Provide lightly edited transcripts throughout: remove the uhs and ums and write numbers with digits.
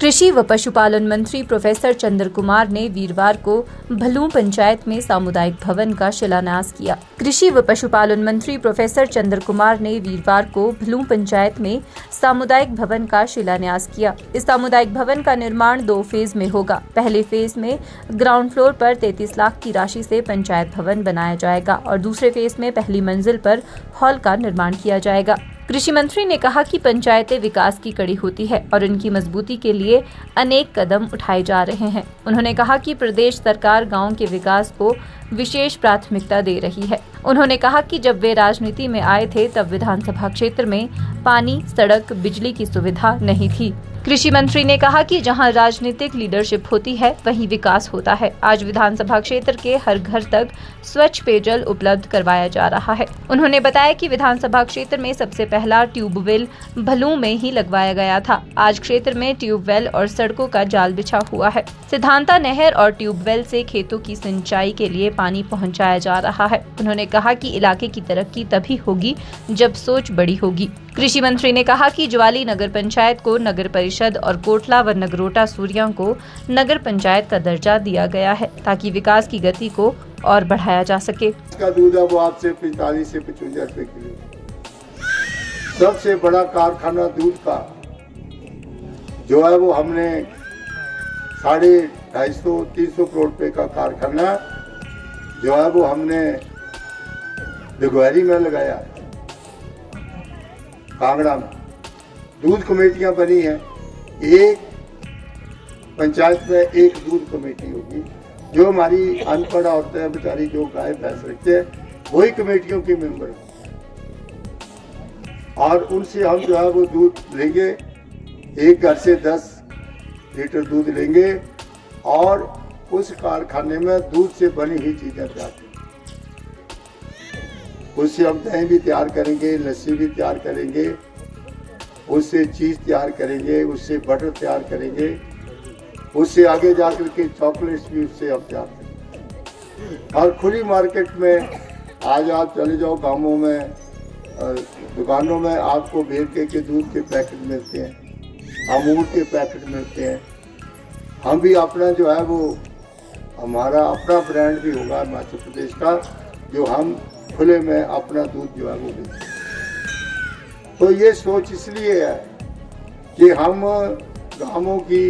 कृषि व पशुपालन मंत्री प्रोफेसर चंद्र कुमार ने वीरवार को भलूं पंचायत में सामुदायिक भवन का शिलान्यास किया। कृषि व पशुपालन मंत्री प्रोफेसर चंद्र कुमार ने वीरवार को भलूं पंचायत में सामुदायिक भवन का शिलान्यास किया। इस सामुदायिक भवन का निर्माण 2 फेज में होगा। पहले फेज में ग्राउंड फ्लोर पर 33 लाख की राशि से पंचायत भवन बनाया जाएगा और दूसरे फेज में पहली मंजिल पर हॉल का निर्माण किया जाएगा। कृषि मंत्री ने कहा कि पंचायतें विकास की कड़ी होती है और इनकी मजबूती के लिए अनेक कदम उठाए जा रहे हैं। उन्होंने कहा कि प्रदेश सरकार गांव के विकास को विशेष प्राथमिकता दे रही है। उन्होंने कहा कि जब वे राजनीति में आए थे तब विधानसभा क्षेत्र में पानी, सड़क, बिजली की सुविधा नहीं थी। कृषि मंत्री ने कहा कि जहां राजनीतिक लीडरशिप होती है वहीं विकास होता है। आज विधानसभा क्षेत्र के हर घर तक स्वच्छ पेयजल उपलब्ध करवाया जा रहा है। उन्होंने बताया कि विधानसभा क्षेत्र में सबसे पहला ट्यूबवेल भलूं में ही लगवाया गया था। आज क्षेत्र में ट्यूबवेल और सड़कों का जाल बिछा हुआ है। सिद्धांता नहर और ट्यूबवेल से खेतों की सिंचाई के लिए पानी पहुँचाया जा रहा है। उन्होंने कहा कि इलाके की तरक्की तभी होगी जब सोच बड़ी होगी। कृषि मंत्री ने कहा कि ज्वाली नगर पंचायत को नगर परिषद और कोटला व नगरोटा सूरिया को नगर पंचायत का दर्जा दिया गया है ताकि विकास की गति को और बढ़ाया जा सके। इसका दूध है वो आज से 45 से 55 रुपए किलो। सबसे बड़ा कारखाना दूध का जो है वो हमने 250-300 करोड़ रुपए का कारखाना जो है वो हमने दिगवारी में लगाया, कांगड़ा में। दूध कमेटियां बनी हैं। एक पंचायत में एक दूध कमेटी होगी। जो हमारी अनपढ़ औरतें हैं बेचारी, जो गाय भैंस रखते हैं, वही कमेटियों के मेंबर हैं और उनसे हम जो है वो दूध लेंगे। एक घर से 10 लीटर दूध लेंगे और उस कारखाने में दूध से बनी हुई चीजें तैयार करेंगे। उससे हम दही भी तैयार करेंगे, लस्सी भी तैयार करेंगे, उससे चीज़ तैयार करेंगे, उससे बटर तैयार करेंगे, उससे आगे जाकर के चॉकलेट्स भी उससे हम तैयार करेंगे। और खुली मार्केट में आज आप चले जाओ गांवों में, दुकानों में आपको भेड़के के दूध के पैकेट मिलते हैं, अमूल के पैकेट मिलते हैं। हम भी अपना जो है वो हमारा अपना ब्रांड भी होगा हिमाचल प्रदेश का, जो हम खुले में अपना दूध जो है वो देते हैं। तो ये सोच इसलिए है कि हम गांवों की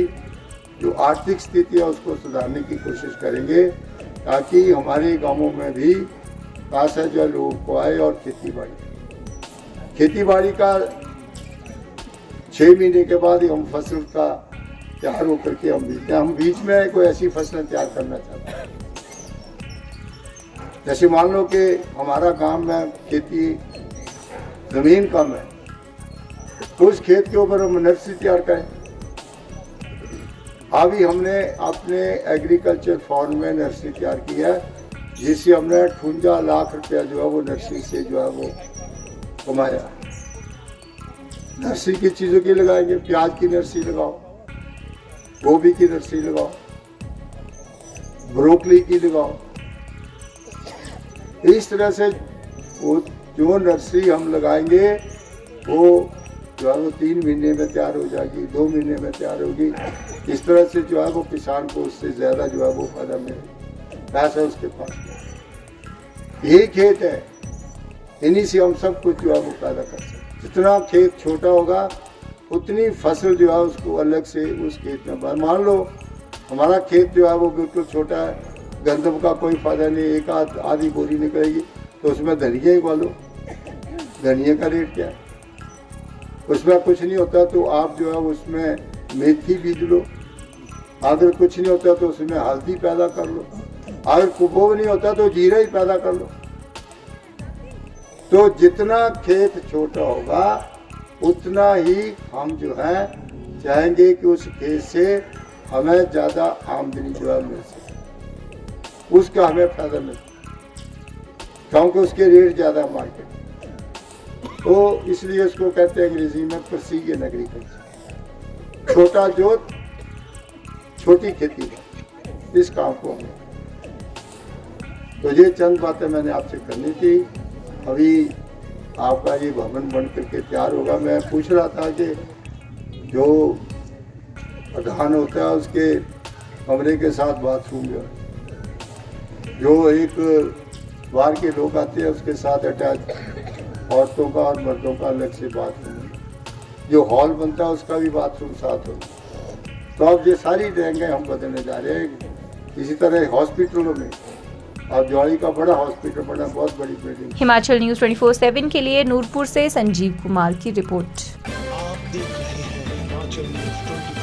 जो आर्थिक स्थिति है उसको सुधारने की कोशिश करेंगे ताकि हमारे गांवों में भी पैसा जो लोगों को आए। और खेती बाड़ी का 6 महीने के बाद ही हम फसल का तैयार होकर के हम बीजते हैं। हम बीच में कोई ऐसी फसलें तैयार करना चाहते हैं, जैसे मान लो कि हमारा गांव में खेती जमीन कम है, उस खेत के ऊपर हम नर्सरी तैयार करें। अभी हमने अपने एग्रीकल्चर फार्म में नर्सरी तैयार की है, जिससे हमने 58 लाख रुपया जो है वो नर्सरी से जो है वो कमाया। नर्सरी की चीज़ों की लगाएंगे, प्याज की नर्सरी लगाओ, गोभी की नर्सरी लगाओ, ब्रोकली की लगाओ। इस तरह से वो जो नर्सरी हम लगाएंगे वो जो है वो 3 महीने में तैयार हो जाएगी, 2 महीने में तैयार होगी। इस तरह से जो है वो किसान को उससे ज़्यादा जो है वो फायदा मिले, पैसा उसके पास। यही खेत है, इन्हीं से हम सब कुछ जो है वो पैदा कर सकते हैं। जितना खेत छोटा होगा उतनी फसल जो है उसको अलग से उस खेत में। मान लो हमारा खेत जो है वो बिल्कुल छोटा है, गंदम का कोई फायदा नहीं, एक आधी बोरी निकलेगी, तो उसमें धनिया ही डालो। धनिया का रेट क्या है? उसमें कुछ नहीं होता तो आप जो है उसमें मेथी बीज लो। अगर कुछ नहीं होता तो उसमें हल्दी पैदा कर लो। अगर कुबोग नहीं होता तो जीरा ही पैदा कर लो। तो जितना खेत छोटा होगा उतना ही हम जो है चाहेंगे कि उस खेत से हमें ज़्यादा आमदनी जो है मिल सके, उसका हमें फायदा मिले, क्योंकि उसके रेट ज़्यादा मार्केट। तो इसलिए इसको कहते हैं अंग्रेजी में प्रिसीजन एग्रीकल्चर, छोटा जोत छोटी खेती, इस काम को हमें। तो ये चंद बातें मैंने आपसे करनी थी। अभी आपका ये भवन बन करके तैयार होगा। मैं पूछ रहा था कि जो प्रधान होता है उसके कमरे के साथ बाथरूम जो एक बाहर के लोग आते हैं उसके साथ अटैच औरतों का और मर्दों का अलग से बाथरूम, जो हॉल बनता है उसका भी बाथरूम साथ हो। तो अब ये सारी जगह हम बदलने जा रहे हैं। इसी तरह हॉस्पिटलों में अब जौड़ी का बड़ा हॉस्पिटल बना, बहुत बड़ी बिल्डिंग। हिमाचल न्यूज़ 24/7 के लिए नूरपुर से संजीव कुमार की रिपोर्ट। आप देख रहे हैं हिमाचल न्यूज़ 24।